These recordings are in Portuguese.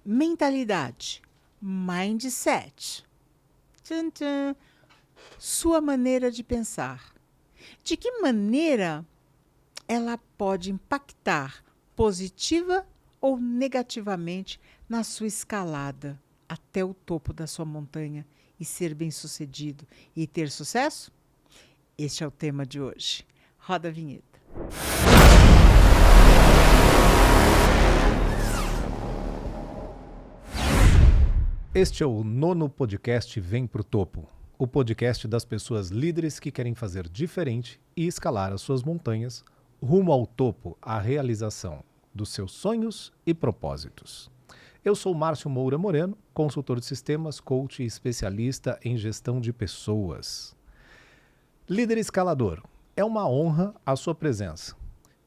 Mentalidade, mindset. Tchan, tchan. Sua maneira de pensar. De que maneira ela pode impactar positiva ou negativamente na sua escalada até o topo da sua montanha e ser bem-sucedido e ter sucesso? Este é o tema de hoje. Roda a vinheta. Este é o 9º podcast Vem Pro Topo, o podcast das pessoas líderes que querem fazer diferente e escalar as suas montanhas rumo ao topo, à realização dos seus sonhos e propósitos. Eu sou Márcio Moura Moreno, consultor de sistemas, coach e especialista em gestão de pessoas. Líder escalador, é uma honra a sua presença.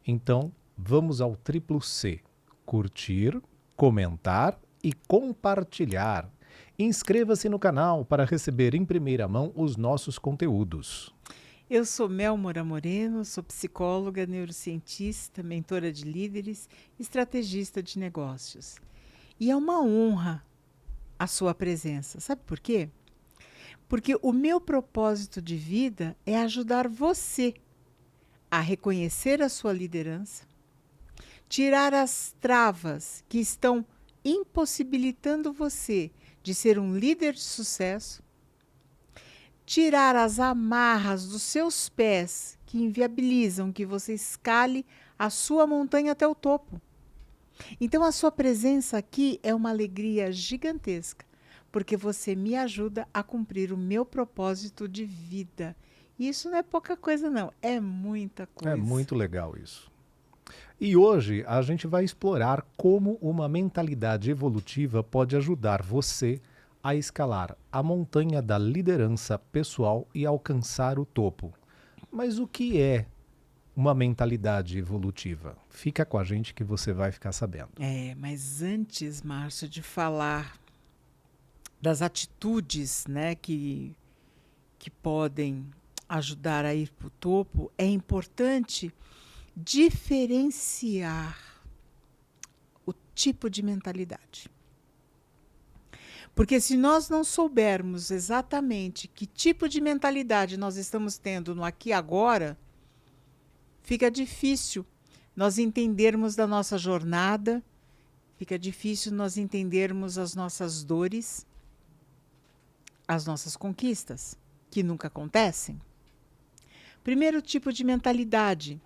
Então, vamos ao triplo C: curtir, comentar e compartilhar. Inscreva-se no canal para receber em primeira mão os nossos conteúdos. Eu sou Mel Moura Moreno, sou psicóloga, neurocientista, mentora de líderes, estrategista de negócios. E é uma honra a sua presença. Sabe por quê? Porque o meu propósito de vida é ajudar você a reconhecer a sua liderança, tirar as travas que estão impossibilitando você de ser um líder de sucesso, tirar as amarras dos seus pés que inviabilizam que você escale a sua montanha até o topo. Então a sua presença aqui é uma alegria gigantesca, porque você me ajuda a cumprir o meu propósito de vida. E isso não é pouca coisa não, é muita coisa. É muito legal isso. E hoje a gente vai explorar como uma mentalidade evolutiva pode ajudar você a escalar a montanha da liderança pessoal e alcançar o topo. Mas o que é uma mentalidade evolutiva? Fica com a gente que você vai ficar sabendo. Mas antes, Márcio, de falar das atitudes, né, que podem ajudar a ir para o topo, é importante diferenciar o tipo de mentalidade. Porque se nós não soubermos exatamente que tipo de mentalidade nós estamos tendo no aqui e agora, fica difícil nós entendermos da nossa jornada, fica difícil nós entendermos as nossas dores, as nossas conquistas, que nunca acontecem. Primeiro tipo de mentalidade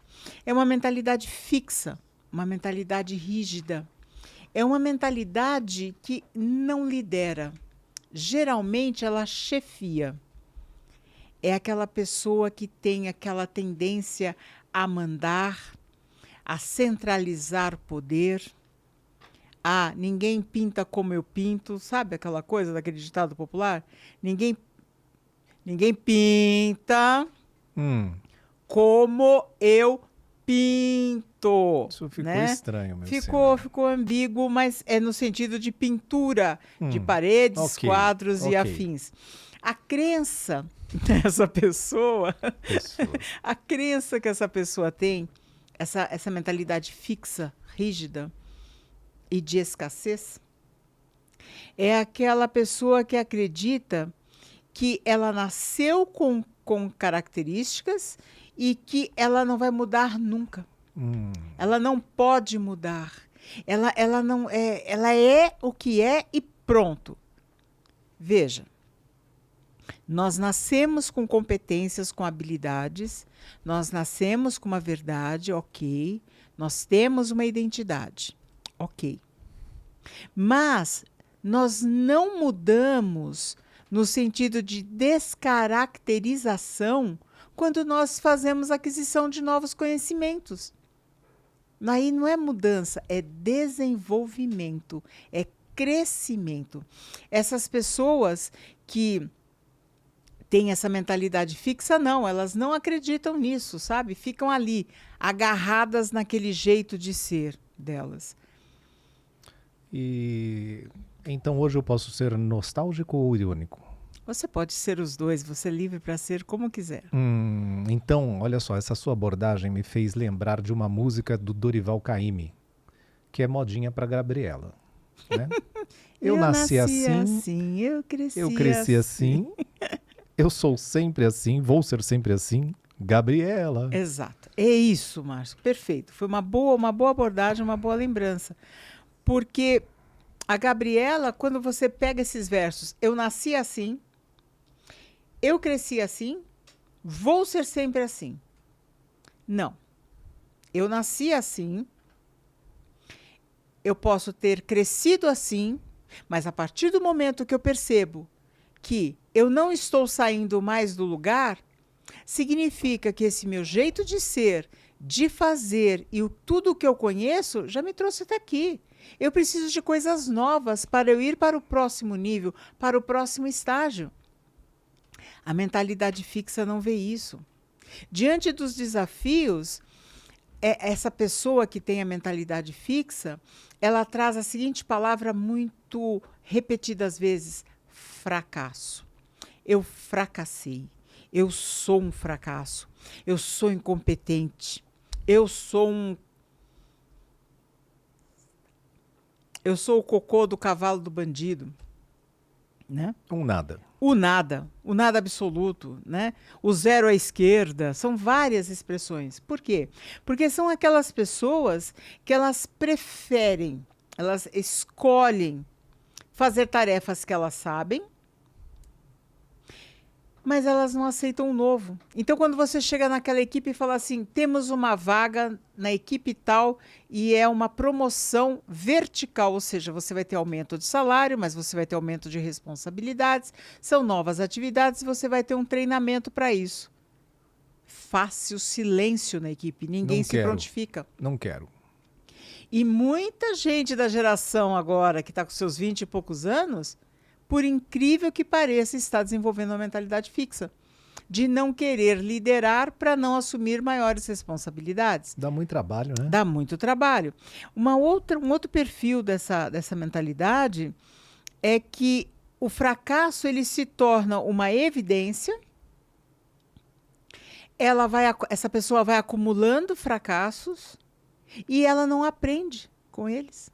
é uma mentalidade fixa, uma mentalidade rígida. É uma mentalidade que não lidera. Geralmente ela chefia. É aquela pessoa que tem aquela tendência a mandar, a centralizar poder, a ninguém pinta como eu pinto, sabe aquela coisa daquele ditado popular? Ninguém pinta como eu pinto. Isso ficou né? estranho, meu Ficou ambíguo, mas é no sentido de pintura de paredes, quadros e afins. A crença dessa pessoa, a crença que essa pessoa tem, essa mentalidade fixa, rígida e de escassez, é aquela pessoa que acredita que ela nasceu com características e que ela não vai mudar nunca. Ela não pode mudar. Ela não é, ela é o que é e pronto. Veja, nós nascemos com competências, com habilidades, nós nascemos com uma verdade, ok. Nós temos uma identidade, ok. Mas nós não mudamos no sentido de descaracterização quando nós fazemos aquisição de novos conhecimentos. Aí não é mudança, é desenvolvimento, é crescimento. Essas pessoas que têm essa mentalidade fixa, não, elas não acreditam nisso, sabe? Ficam ali, agarradas naquele jeito de ser delas. E então hoje eu posso ser nostálgico ou irônico? Você pode ser os dois, você é livre para ser como quiser. Então, olha só, essa sua abordagem me fez lembrar de uma música do Dorival Caymmi, que é modinha para Gabriela. Né? Eu nasci assim, eu cresci assim, eu sou sempre assim, vou ser sempre assim, Gabriela. Exato. É isso, Márcio. Perfeito. Foi uma boa abordagem, uma boa lembrança. Porque a Gabriela, quando você pega esses versos, eu nasci assim, eu cresci assim, vou ser sempre assim. Não. Eu nasci assim, eu posso ter crescido assim, mas a partir do momento que eu percebo que eu não estou saindo mais do lugar, significa que esse meu jeito de ser, de fazer e tudo o que eu conheço já me trouxe até aqui. Eu preciso de coisas novas para eu ir para o próximo nível, para o próximo estágio. A mentalidade fixa não vê isso. Diante dos desafios, essa pessoa que tem a mentalidade fixa, ela traz a seguinte palavra muito repetidas vezes: fracasso. Eu fracassei. Eu sou um fracasso. Eu sou incompetente. Eu sou o cocô do cavalo do bandido, né? Nada. O nada absoluto, né? O zero à esquerda, são várias expressões. Por quê? Porque são aquelas pessoas que elas preferem, elas escolhem fazer tarefas que elas sabem, mas elas não aceitam o novo. Então, quando você chega naquela equipe e fala assim, temos uma vaga na equipe tal e é uma promoção vertical, ou seja, você vai ter aumento de salário, mas você vai ter aumento de responsabilidades, são novas atividades e você vai ter um treinamento para isso. Fácil silêncio na equipe, ninguém se prontifica. Não quero. E muita gente da geração agora, que está com seus 20 e poucos anos, por incrível que pareça, está desenvolvendo uma mentalidade fixa, de não querer liderar para não assumir maiores responsabilidades. Dá muito trabalho, né? Dá muito trabalho. Um outro perfil dessa mentalidade é que o fracasso ele se torna uma evidência, essa pessoa vai acumulando fracassos e ela não aprende com eles.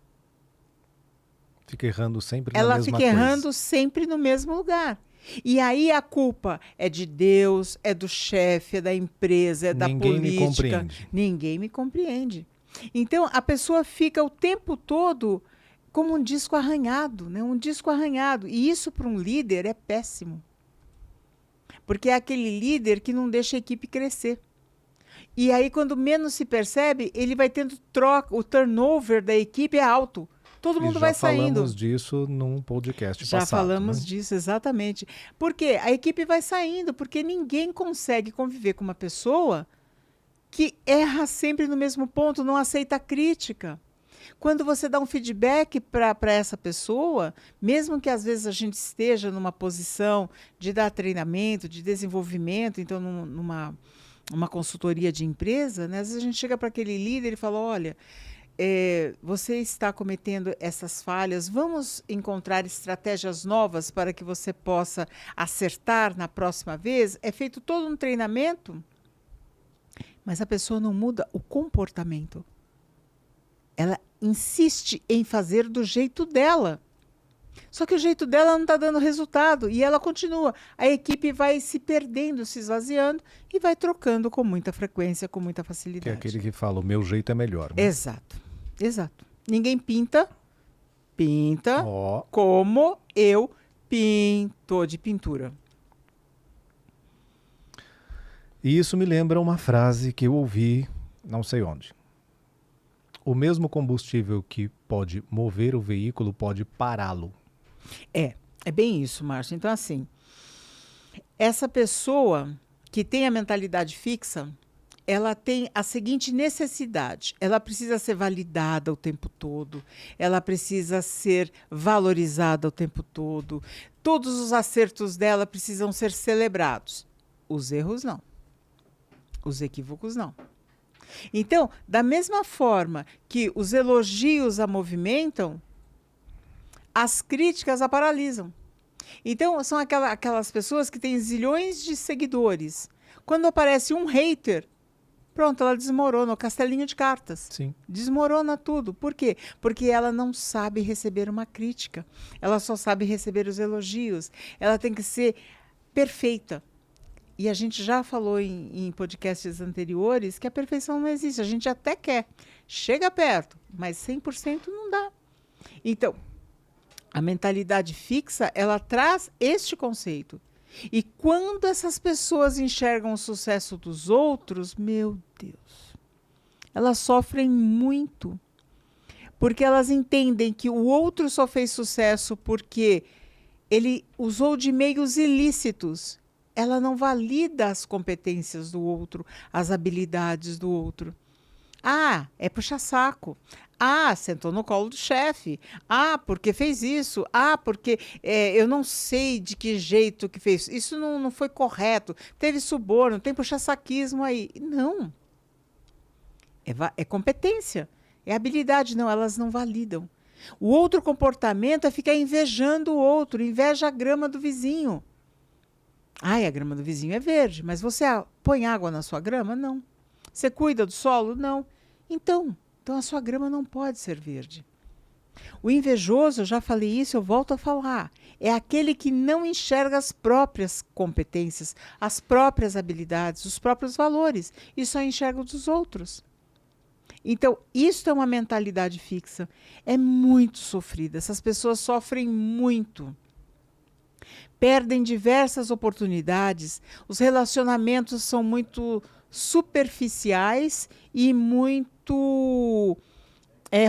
Fica errando sempre na mesma coisa. Ela fica errando sempre no mesmo lugar. E aí a culpa é de Deus, é do chefe, é da empresa, é da política. Ninguém me compreende. Então a pessoa fica o tempo todo como um disco arranhado, né? Um disco arranhado. E isso para um líder é péssimo. Porque é aquele líder que não deixa a equipe crescer. E aí quando menos se percebe, ele vai tendo troca, o turnover da equipe é alto. Todo mundo vai saindo. Já falamos disso num podcast passado. Já falamos disso, exatamente. Por quê? A equipe vai saindo, porque ninguém consegue conviver com uma pessoa que erra sempre no mesmo ponto, não aceita crítica. Quando você dá um feedback para essa pessoa, mesmo que às vezes a gente esteja numa posição de dar treinamento, de desenvolvimento, então numa consultoria de empresa, né? Às vezes a gente chega para aquele líder e fala, olha... você está cometendo essas falhas, vamos encontrar estratégias novas para que você possa acertar na próxima vez. É feito todo um treinamento, mas a pessoa não muda o comportamento. Ela insiste em fazer do jeito dela. Só que o jeito dela não está dando resultado e ela continua. A equipe vai se perdendo, se esvaziando e vai trocando com muita frequência, com muita facilidade. Que é aquele que fala, o meu jeito é melhor. Né? Exato. Ninguém pinta como eu pinto de pintura. E isso me lembra uma frase que eu ouvi, não sei onde. O mesmo combustível que pode mover o veículo pode pará-lo. É bem isso, Márcio. Então, assim, essa pessoa que tem a mentalidade fixa, ela tem a seguinte necessidade. Ela precisa ser validada o tempo todo. Ela precisa ser valorizada o tempo todo. Todos os acertos dela precisam ser celebrados. Os erros, não. Os equívocos, não. Então, da mesma forma que os elogios a movimentam, as críticas a paralisam. Então, são aquelas pessoas que têm zilhões de seguidores. Quando aparece um hater, Pronto, ela desmorona o castelinho de cartas. Sim. Desmorona tudo. Por quê? Porque ela não sabe receber uma crítica. Ela só sabe receber os elogios. Ela tem que ser perfeita. E a gente já falou em podcasts anteriores que a perfeição não existe. A gente até quer. Chega perto, mas 100% não dá. Então, a mentalidade fixa, ela traz este conceito. E quando essas pessoas enxergam o sucesso dos outros, meu Deus, elas sofrem muito. Porque elas entendem que o outro só fez sucesso porque ele usou de meios ilícitos. Ela não valida as competências do outro, as habilidades do outro. Ah, é puxa-saco. Ah, sentou no colo do chefe. Ah, porque fez isso. Ah, porque eu não sei de que jeito que fez. Isso não foi correto. Teve suborno, tem puxa-saquismo aí. Não. É competência. É habilidade. Não, elas não validam. O outro comportamento é ficar invejando o outro. Inveja a grama do vizinho. Ai, a grama do vizinho é verde, mas você põe água na sua grama? Não. Você cuida do solo? Não. Então a sua grama não pode ser verde. O invejoso, eu já falei isso, eu volto a falar, é aquele que não enxerga as próprias competências, as próprias habilidades, os próprios valores, e só enxerga os dos outros. Então, isso é uma mentalidade fixa. É muito sofrida. Essas pessoas sofrem muito. Perdem diversas oportunidades. Os relacionamentos são muito superficiais e muito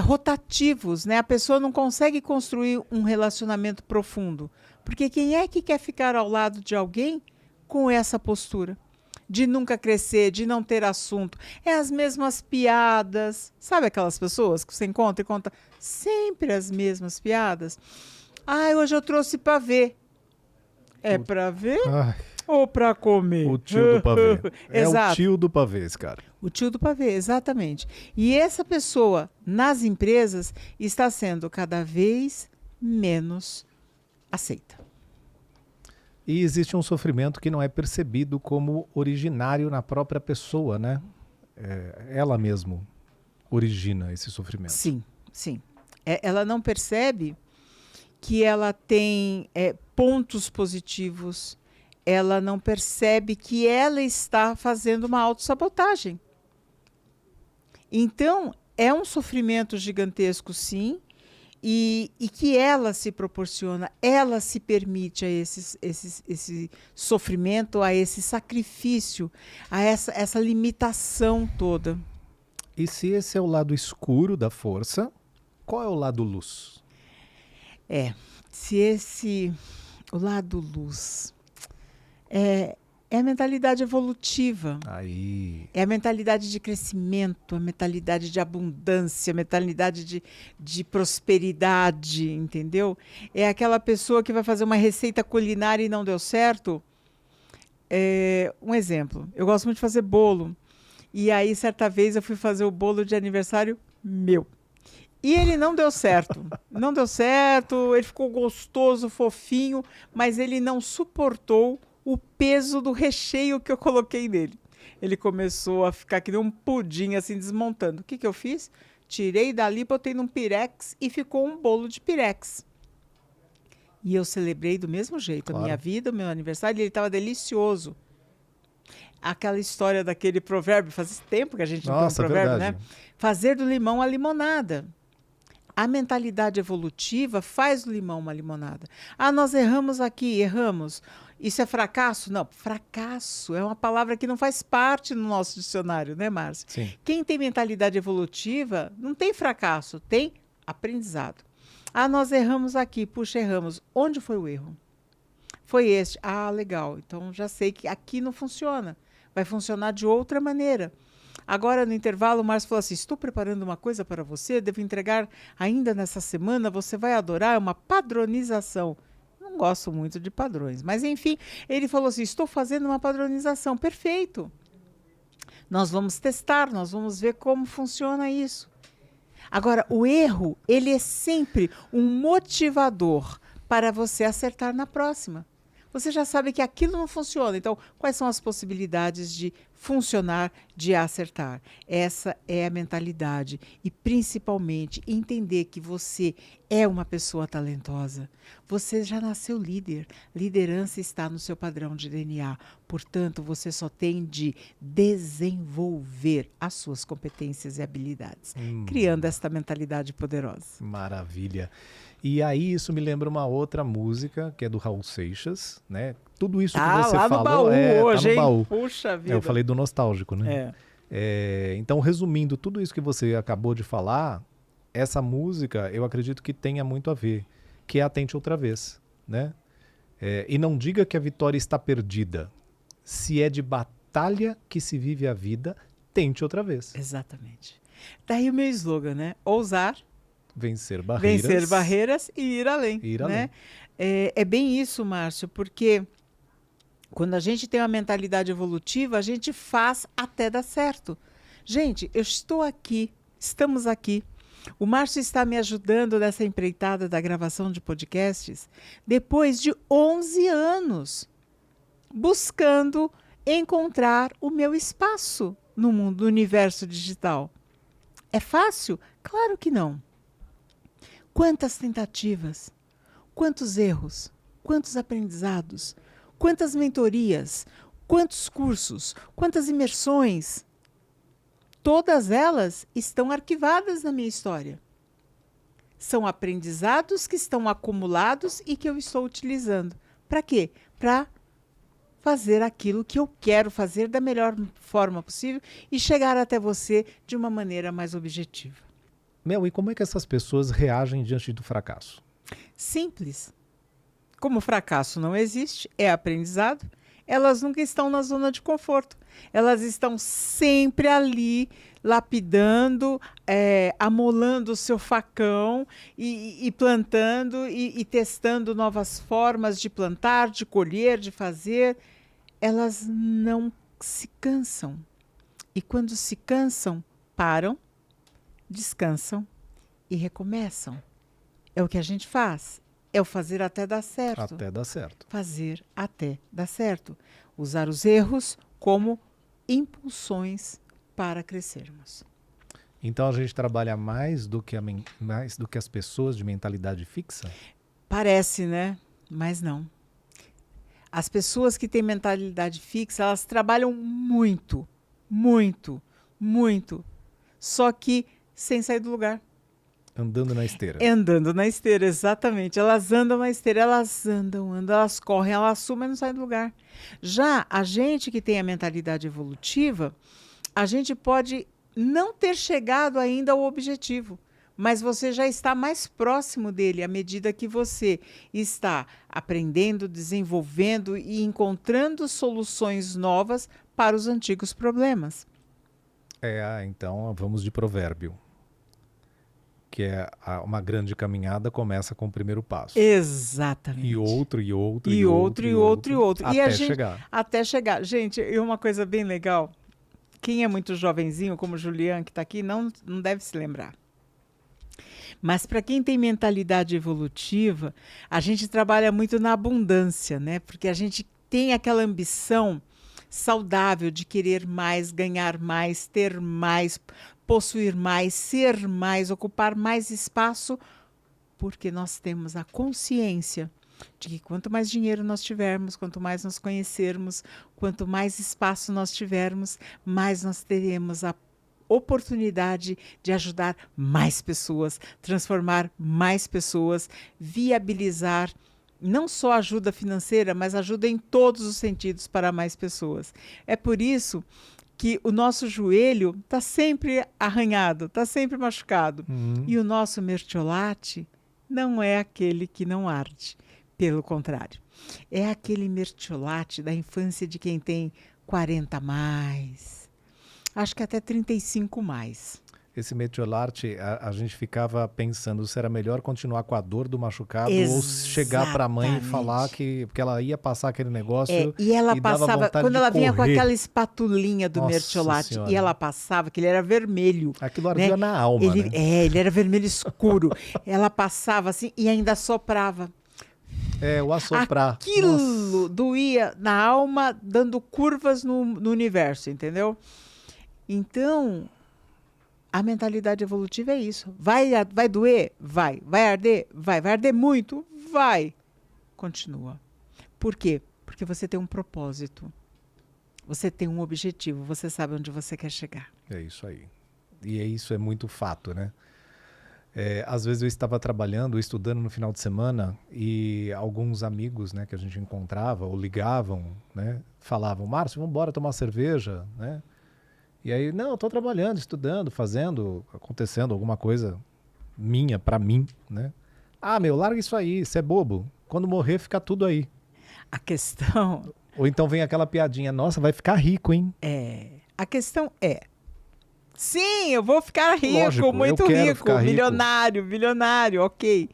rotativos, né? A pessoa não consegue construir um relacionamento profundo. Porque quem é que quer ficar ao lado de alguém com essa postura? De nunca crescer, de não ter assunto. É as mesmas piadas. Sabe aquelas pessoas que você encontra e conta sempre as mesmas piadas? Ah, hoje eu trouxe pavê. É para ver ou para comer? O tio do pavê. Exato. O tio do pavê, esse cara. O tio do pavê, exatamente. E essa pessoa, nas empresas, está sendo cada vez menos aceita. E existe um sofrimento que não é percebido como originário na própria pessoa, né? Ela mesma origina esse sofrimento. Sim, sim. Ela não percebe que ela tem pontos positivos, ela não percebe que ela está fazendo uma autossabotagem. Então, é um sofrimento gigantesco, sim, e que ela se proporciona, ela se permite a esse sofrimento, a esse sacrifício, a essa limitação toda. E se esse é o lado escuro da força, qual é o lado luz? O lado luz é a mentalidade evolutiva. Aí. É a mentalidade de crescimento, a mentalidade de abundância, a mentalidade de prosperidade, entendeu? É aquela pessoa que vai fazer uma receita culinária e não deu certo. Um exemplo, eu gosto muito de fazer bolo. E aí, certa vez, eu fui fazer o bolo de aniversário meu. E ele não deu certo. Não deu certo, ele ficou gostoso, fofinho, mas ele não suportou o peso do recheio que eu coloquei nele. Ele começou a ficar que nem um pudim, assim, desmontando. O que eu fiz? Tirei dali, botei num pirex e ficou um bolo de pirex. E eu celebrei do mesmo jeito. Claro. A minha vida, o meu aniversário, ele estava delicioso. Aquela história daquele provérbio, faz tempo que a gente não tem um provérbio, verdade. Né? Fazer do limão a limonada. A mentalidade evolutiva faz do limão uma limonada. Ah, nós erramos aqui, erramos. Isso é fracasso? Não, fracasso é uma palavra que não faz parte do nosso dicionário, né, Márcio? Sim. Quem tem mentalidade evolutiva não tem fracasso, tem aprendizado. Ah, nós erramos aqui, puxa, erramos. Onde foi o erro? Foi este. Ah, legal, então já sei que aqui não funciona. Vai funcionar de outra maneira. Agora, no intervalo, o Márcio falou assim, estou preparando uma coisa para você, devo entregar ainda nessa semana, você vai adorar, é uma padronização. Não gosto muito de padrões, mas enfim, ele falou assim, estou fazendo uma padronização, perfeito. Nós vamos testar, nós vamos ver como funciona isso. Agora, o erro, ele é sempre um motivador para você acertar na próxima. você já sabe que aquilo não funciona. Então, quais são as possibilidades de funcionar, de acertar? Essa é a mentalidade. E, principalmente, entender que você é uma pessoa talentosa. Você já nasceu líder. Liderança está no seu padrão de DNA. Portanto, você só tem de desenvolver as suas competências e habilidades, criando esta mentalidade poderosa. Maravilha. E aí isso me lembra uma outra música, que é do Raul Seixas, né? Tudo isso que você lá falou no baú hoje, tá no baú. Hein? Puxa vida. Eu falei do nostálgico, né? Então, resumindo tudo isso que você acabou de falar, essa música eu acredito que tenha muito a ver, que é Atente Outra Vez, né? E não diga que a vitória está perdida. Se é de batalha que se vive a vida, tente outra vez. Exatamente. Daí o meu slogan, né? Ousar, vencer barreiras e ir além. Né? É bem isso, Márcio, porque quando a gente tem uma mentalidade evolutiva, a gente faz até dar certo. Gente, eu estou aqui, estamos aqui. O Márcio está me ajudando nessa empreitada da gravação de podcasts depois de 11 anos, buscando encontrar o meu espaço no mundo, no universo digital. É fácil? Claro que não. Quantas tentativas, quantos erros, quantos aprendizados, quantas mentorias, quantos cursos, quantas imersões. Todas elas estão arquivadas na minha história. São aprendizados que estão acumulados e que eu estou utilizando. Para quê? Para fazer aquilo que eu quero fazer da melhor forma possível e chegar até você de uma maneira mais objetiva. Mel, e como é que essas pessoas reagem diante do fracasso? Simples. Como o fracasso não existe, é aprendizado, elas nunca estão na zona de conforto. Elas estão sempre ali, lapidando, amolando o seu facão e plantando e testando novas formas de plantar, de colher, de fazer. Elas não se cansam. E quando se cansam, param, descansam e recomeçam. É o que a gente faz. É o fazer até dar certo. Até dar certo. Fazer até dar certo. Usar os erros como impulsões para crescermos. Então a gente trabalha mais do que as pessoas de mentalidade fixa? Parece, né? Mas não. As pessoas que têm mentalidade fixa, elas trabalham muito, muito, muito. Só que sem sair do lugar. Andando na esteira. Andando na esteira, exatamente. Elas andam na esteira, elas andam, elas correm, elas sumem e não saem do lugar. Já a gente que tem a mentalidade evolutiva, a gente pode não ter chegado ainda ao objetivo, mas você já está mais próximo dele à medida que você está aprendendo, desenvolvendo e encontrando soluções novas para os antigos problemas. Então vamos de provérbio. Que é uma grande caminhada começa com o primeiro passo. Exatamente. E outro. Até chegar. Gente, e uma coisa bem legal, quem é muito jovenzinho, como o Julian, que está aqui, não deve se lembrar. Mas para quem tem mentalidade evolutiva, a gente trabalha muito na abundância, né? Porque a gente tem aquela ambição saudável de querer mais, ganhar mais, ter mais, possuir mais, ser mais, ocupar mais espaço, porque nós temos a consciência de que quanto mais dinheiro nós tivermos, quanto mais nos conhecermos, quanto mais espaço nós tivermos, mais nós teremos a oportunidade de ajudar mais pessoas, transformar mais pessoas, viabilizar não só ajuda financeira, mas ajuda em todos os sentidos para mais pessoas. É por isso que o nosso joelho está sempre arranhado, está sempre machucado. E o nosso mertiolate não é aquele que não arde. Pelo contrário, é aquele mertiolate da infância de quem tem 40 a mais, acho que até 35 mais. Esse metiolate, a gente ficava pensando se era melhor continuar com a dor do machucado ou chegar para a mãe e falar porque ela ia passar aquele negócio e ela passava, quando ela vinha com aquela espatulinha do Nossa mertiolate Senhora. E ela passava, que ele era vermelho. Aquilo ardia na alma, ele era vermelho escuro. Ela passava assim e ainda soprava. O assoprar. Aquilo doía na alma, dando curvas no universo, entendeu? Então, a mentalidade evolutiva é isso. Vai doer? Vai. Vai arder? Vai. Vai arder muito? Vai. Continua. Por quê? Porque você tem um propósito. Você tem um objetivo. Você sabe onde você quer chegar. É isso aí. E isso é muito fato, né? Às vezes eu estava trabalhando, estudando no final de semana e alguns amigos, né, que a gente encontrava ou ligavam, né, falavam, Márcio, vamos embora tomar cerveja, né? E aí, não, eu estou trabalhando, estudando, fazendo, acontecendo alguma coisa minha, para mim, né? Ah, larga isso aí, você é bobo. Quando morrer, fica tudo aí. A questão... Ou então vem aquela piadinha, nossa, vai ficar rico, hein? A questão é, sim, eu vou ficar rico, lógico, muito rico, bilionário, ok.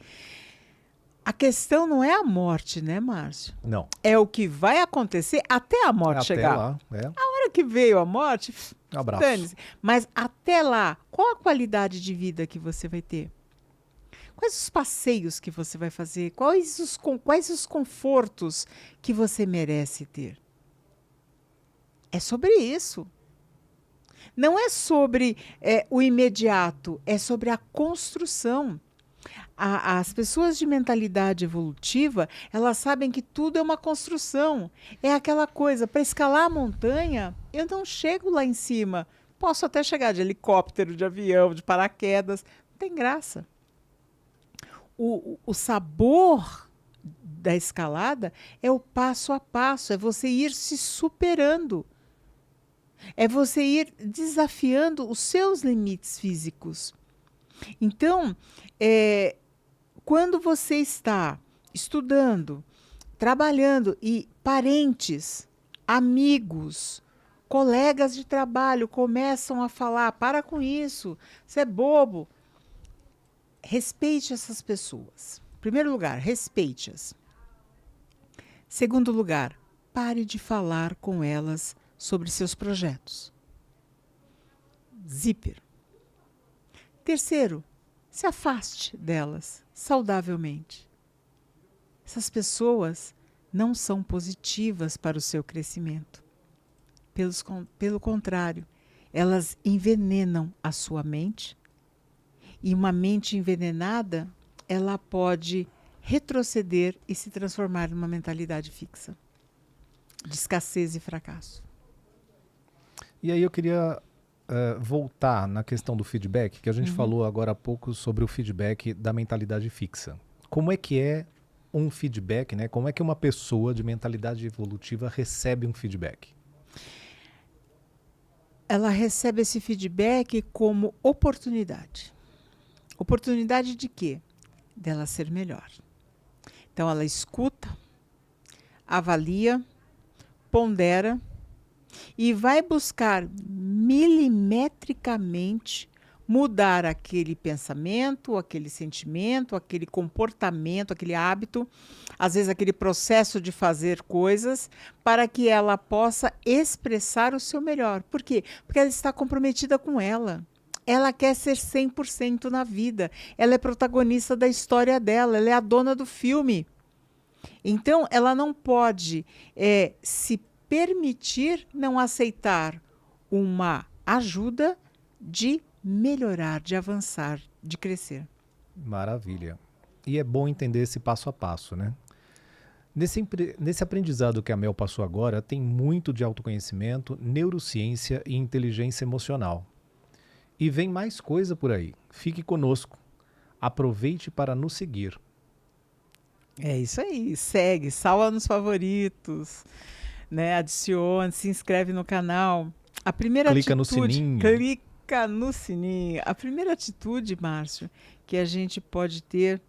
A questão não é a morte, né, Márcio? Não. É o que vai acontecer até a morte chegar. Lá, A hora que veio a morte, abraço. Dane-se. Mas até lá, qual a qualidade de vida que você vai ter? Quais os passeios que você vai fazer? Quais os confortos que você merece ter? É sobre isso. Não é sobre o imediato, é sobre a construção. As pessoas de mentalidade evolutiva, elas sabem que tudo é uma construção. É aquela coisa, para escalar a montanha, eu não chego lá em cima. Posso até chegar de helicóptero, de avião, de paraquedas. Não tem graça. O sabor da escalada é o passo a passo, é você ir se superando. É você ir desafiando os seus limites físicos. Então, quando você está estudando, trabalhando e parentes, amigos, colegas de trabalho começam a falar, para com isso, você é bobo. Respeite essas pessoas. Em primeiro lugar, respeite-as. Segundo lugar, pare de falar com elas sobre seus projetos. Zíper. Terceiro, se afaste delas saudavelmente. Essas pessoas não são positivas para o seu crescimento. Pelo contrário, elas envenenam a sua mente. E uma mente envenenada, ela pode retroceder e se transformar numa mentalidade fixa, de escassez e fracasso. E aí eu queria voltar na questão do feedback, que a gente falou agora há pouco sobre o feedback da mentalidade fixa. Como é que é um feedback, né? Como é que uma pessoa de mentalidade evolutiva recebe um feedback? Ela recebe esse feedback como oportunidade. Oportunidade de quê? Dela ser melhor. Então ela escuta, avalia, pondera e vai buscar milimetricamente mudar aquele pensamento, aquele sentimento, aquele comportamento, aquele hábito, às vezes aquele processo de fazer coisas, para que ela possa expressar o seu melhor. Por quê? Porque ela está comprometida com ela. Ela quer ser 100% na vida. Ela é protagonista da história dela, ela é a dona do filme. Então, ela não pode se permitir não aceitar uma ajuda de melhorar, de avançar, de crescer. Maravilha. E é bom entender esse passo a passo, né? Nesse aprendizado que a Mel passou agora, tem muito de autoconhecimento, neurociência e inteligência emocional. E vem mais coisa por aí. Fique conosco. Aproveite para nos seguir. É isso aí. Segue, salva nos favoritos, né? Adicione, se inscreve no canal. A primeira clica atitude, no sininho. Clica no sininho. A primeira atitude, Márcio, que a gente pode ter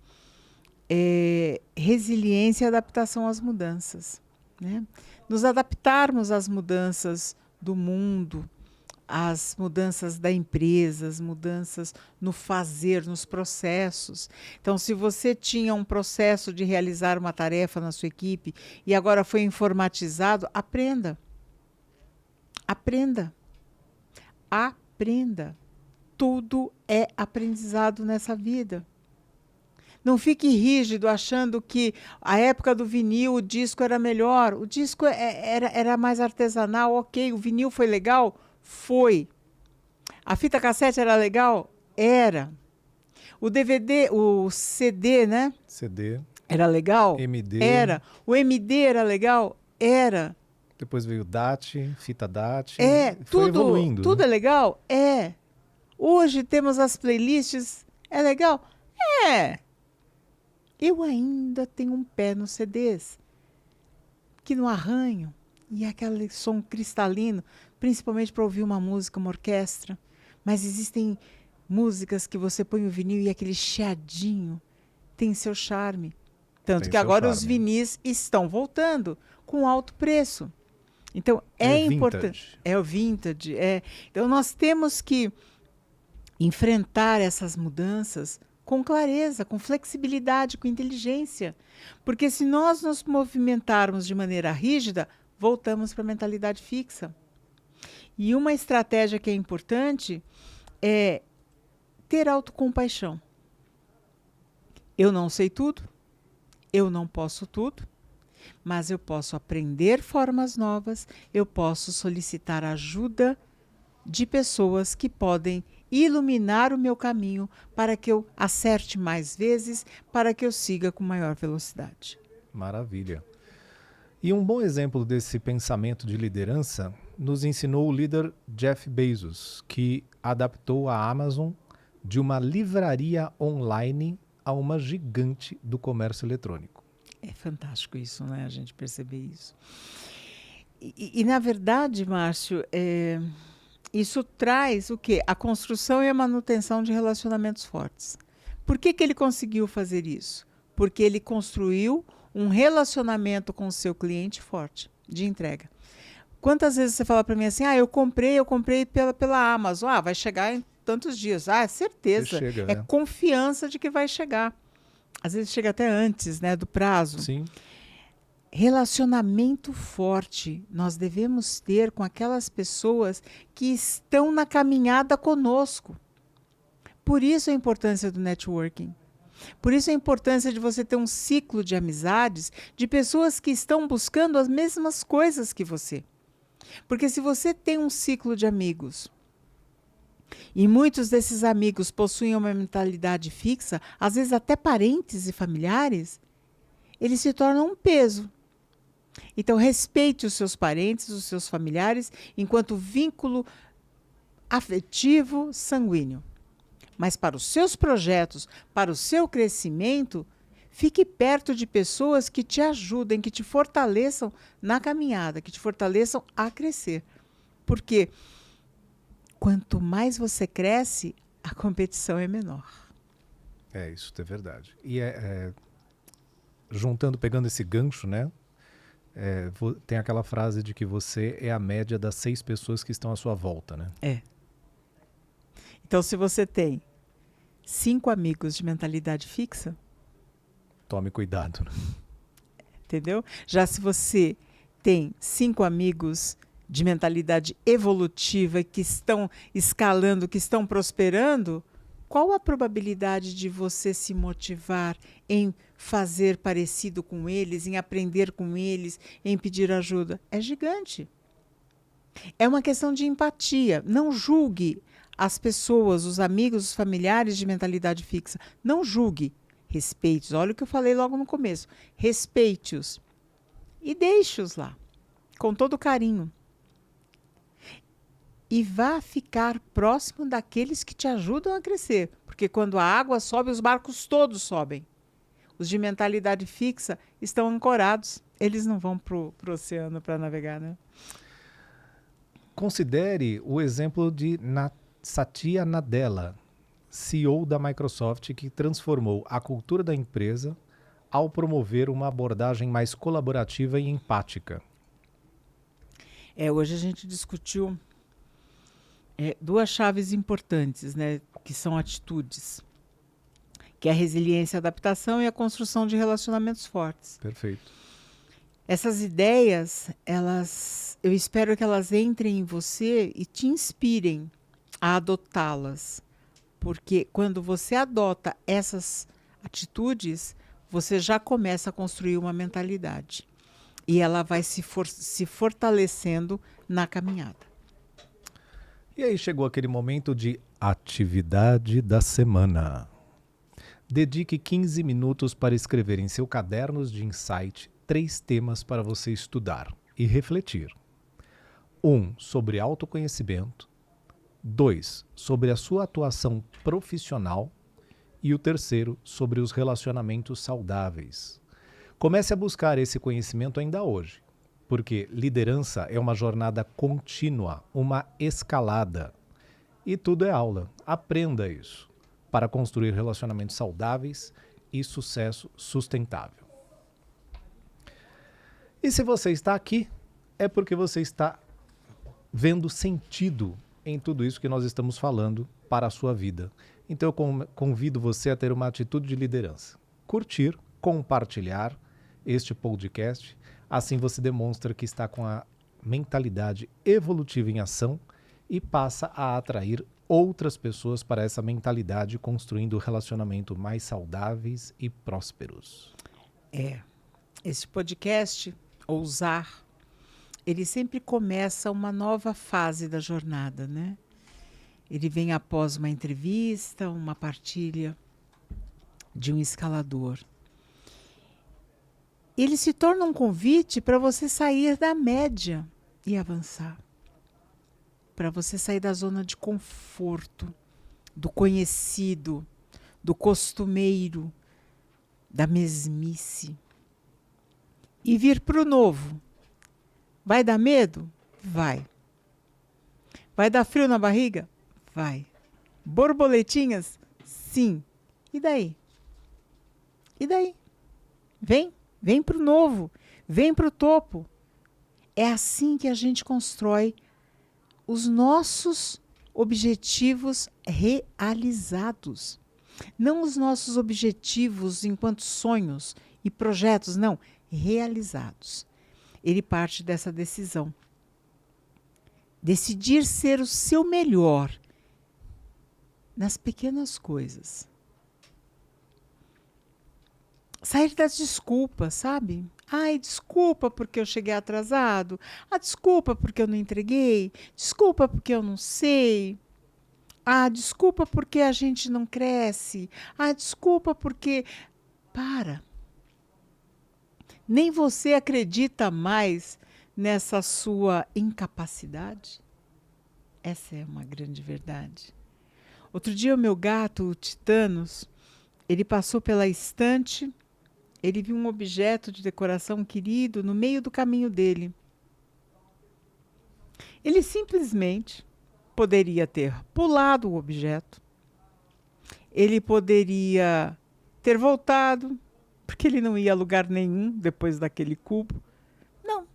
é resiliência e adaptação às mudanças, né? Nos adaptarmos às mudanças do mundo, as mudanças da empresa, as mudanças no fazer, nos processos. Então, se você tinha um processo de realizar uma tarefa na sua equipe e agora foi informatizado, aprenda. Aprenda. Aprenda. Tudo é aprendizado nessa vida. Não fique rígido achando que a época do vinil, o disco era melhor. O disco era mais artesanal, ok. O vinil foi legal? Foi. A fita cassete era legal? Era. O DVD, o CD, né? CD. Era legal? MD. Era. O MD era legal? Era. Depois veio o DAT, fita DAT. Foi evoluindo. Tudo, né? É legal? É. Hoje temos as playlists. É legal? É. Eu ainda tenho um pé nos CDs, que no arranho, e aquele som cristalino, principalmente para ouvir uma música, uma orquestra. Mas existem músicas que você põe o vinil e aquele chiadinho tem seu charme. Tanto que agora os vinis estão voltando com alto preço. Então, é importante. É o vintage. Então, nós temos que enfrentar essas mudanças com clareza, com flexibilidade, com inteligência. Porque se nós nos movimentarmos de maneira rígida, voltamos para a mentalidade fixa. E uma estratégia que é importante é ter autocompaixão. Eu não sei tudo, eu não posso tudo, mas eu posso aprender formas novas, eu posso solicitar ajuda de pessoas que podem iluminar o meu caminho para que eu acerte mais vezes, para que eu siga com maior velocidade. Maravilha. E um bom exemplo desse pensamento de liderança nos ensinou o líder Jeff Bezos, que adaptou a Amazon de uma livraria online a uma gigante do comércio eletrônico. É fantástico isso, né? A gente perceber isso. E na verdade, Márcio, isso traz o quê? A construção e a manutenção de relacionamentos fortes. Por que ele conseguiu fazer isso? Porque ele construiu um relacionamento com o seu cliente forte, de entrega. Quantas vezes você fala para mim assim, eu comprei pela Amazon, vai chegar em tantos dias. É certeza, chega, é confiança de que vai chegar. Às vezes chega até antes, né, do prazo. Sim. Relacionamento forte nós devemos ter com aquelas pessoas que estão na caminhada conosco. Por isso a importância do networking. Por isso a importância de você ter um ciclo de amizades de pessoas que estão buscando as mesmas coisas que você. Porque se você tem um ciclo de amigos e muitos desses amigos possuem uma mentalidade fixa, às vezes até parentes e familiares, eles se tornam um peso. Então, respeite os seus parentes, os seus familiares, enquanto vínculo afetivo sanguíneo. Mas para os seus projetos, para o seu crescimento, fique perto de pessoas que te ajudem, que te fortaleçam na caminhada, que te fortaleçam a crescer. Porque quanto mais você cresce, a competição é menor. Isso é verdade. E pegando esse gancho, né? Tem aquela frase de que você é a média das 6 pessoas que estão à sua volta, né? Então, se você tem 5 amigos de mentalidade fixa, tome cuidado. Entendeu? Já se você tem 5 amigos de mentalidade evolutiva que estão escalando, que estão prosperando, qual a probabilidade de você se motivar em fazer parecido com eles, em aprender com eles, em pedir ajuda? É gigante. É uma questão de empatia. Não julgue as pessoas, os amigos, os familiares de mentalidade fixa. Não julgue. Respeite-os. Olha o que eu falei logo no começo. Respeite-os. E deixe-os lá, com todo carinho. E vá ficar próximo daqueles que te ajudam a crescer. Porque quando a água sobe, os barcos todos sobem. Os de mentalidade fixa estão ancorados. Eles não vão para o oceano para navegar, né? Considere o exemplo de Satya Nadella, CEO da Microsoft, que transformou a cultura da empresa ao promover uma abordagem mais colaborativa e empática. Hoje a gente discutiu 2 chaves importantes, né, que são atitudes, que é a resiliência e a adaptação e a construção de relacionamentos fortes. Perfeito. Essas ideias, eu espero que elas entrem em você e te inspirem a adotá-las. Porque quando você adota essas atitudes, você já começa a construir uma mentalidade. E ela vai se fortalecendo na caminhada. E aí chegou aquele momento de atividade da semana. Dedique 15 minutos para escrever em seu caderno de insight 3 temas para você estudar e refletir. 1. Sobre autoconhecimento. 2. Sobre a sua atuação profissional. E o terceiro, sobre os relacionamentos saudáveis. Comece a buscar esse conhecimento ainda hoje, porque liderança é uma jornada contínua, uma escalada. E tudo é aula. Aprenda isso para construir relacionamentos saudáveis e sucesso sustentável. E se você está aqui, é porque você está vendo sentido em tudo isso que nós estamos falando para a sua vida. Então eu convido você a ter uma atitude de liderança. Curtir, compartilhar este podcast. Assim você demonstra que está com a mentalidade evolutiva em ação e passa a atrair outras pessoas para essa mentalidade, construindo relacionamentos mais saudáveis e prósperos. Esse podcast, Ousar, ele sempre começa uma nova fase da jornada, né? Ele vem após uma entrevista, uma partilha de um escalador. Ele se torna um convite para você sair da média e avançar. Para você sair da zona de conforto, do conhecido, do costumeiro, da mesmice. E vir para o novo. Vai dar medo? Vai. Vai dar frio na barriga? Vai. Borboletinhas? Sim. E daí? E daí? Vem para o novo. Vem para o topo. É assim que a gente constrói os nossos objetivos realizados. Não os nossos objetivos enquanto sonhos e projetos, não. Realizados. Ele parte dessa decisão. Decidir ser o seu melhor nas pequenas coisas. Sair das desculpas, sabe? Ai, desculpa porque eu cheguei atrasado. Ah, desculpa porque eu não entreguei. Desculpa porque eu não sei. Ah, desculpa porque a gente não cresce. Ah, desculpa porque... Para. Nem você acredita mais nessa sua incapacidade? Essa é uma grande verdade. Outro dia o meu gato, o Titanos, ele passou pela estante, ele viu um objeto de decoração querido no meio do caminho dele. Ele simplesmente poderia ter pulado o objeto, ele poderia ter voltado, porque ele não ia a lugar nenhum depois daquele cubo. Não,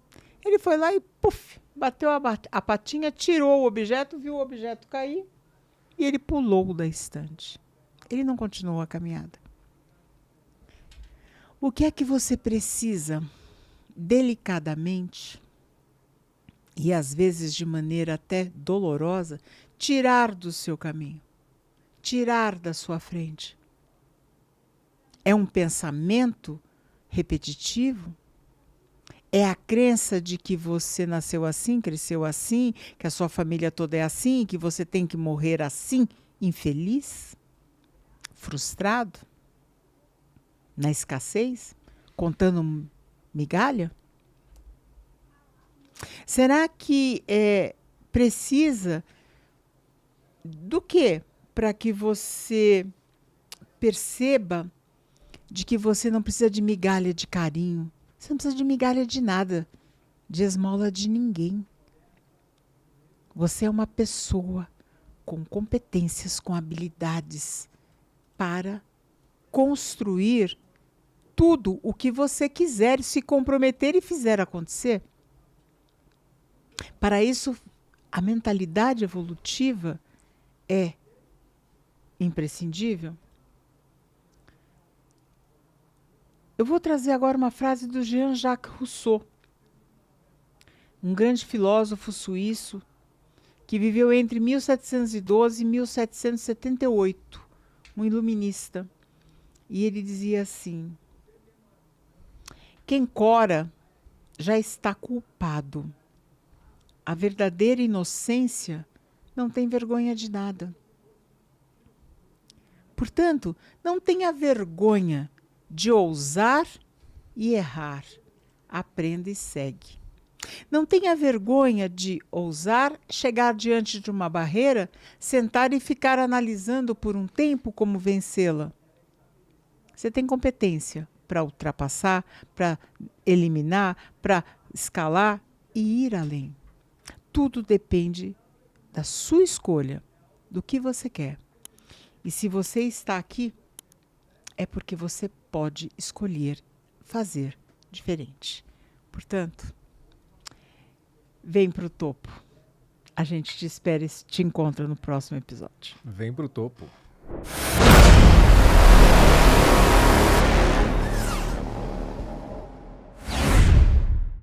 ele foi lá e puf, bateu a patinha, tirou o objeto, viu o objeto cair e ele pulou da estante. Ele não continuou a caminhada. O que é que você precisa, delicadamente, e às vezes de maneira até dolorosa, tirar do seu caminho, tirar da sua frente? É um pensamento repetitivo? É a crença de que você nasceu assim, cresceu assim, que a sua família toda é assim, que você tem que morrer assim, infeliz? Frustrado? Na escassez? Contando migalha? Será que precisa do quê para que você perceba de que você não precisa de migalha de carinho? Você não precisa de migalha de nada, de esmola de ninguém. Você é uma pessoa com competências, com habilidades para construir tudo o que você quiser, se comprometer e fizer acontecer. Para isso, a mentalidade evolutiva é imprescindível. Eu vou trazer agora uma frase do Jean-Jacques Rousseau, um grande filósofo suíço que viveu entre 1712 e 1778, um iluminista. E ele dizia assim: quem cora já está culpado. A verdadeira inocência não tem vergonha de nada. Portanto, não tenha vergonha de ousar e errar. Aprenda e segue. Não tenha vergonha de ousar chegar diante de uma barreira, sentar e ficar analisando por um tempo como vencê-la. Você tem competência para ultrapassar, para eliminar, para escalar e ir além. Tudo depende da sua escolha, do que você quer. E se você está aqui, é porque você pode escolher fazer diferente. Portanto, vem para o topo. A gente te espera e te encontra no próximo episódio. Vem para o topo.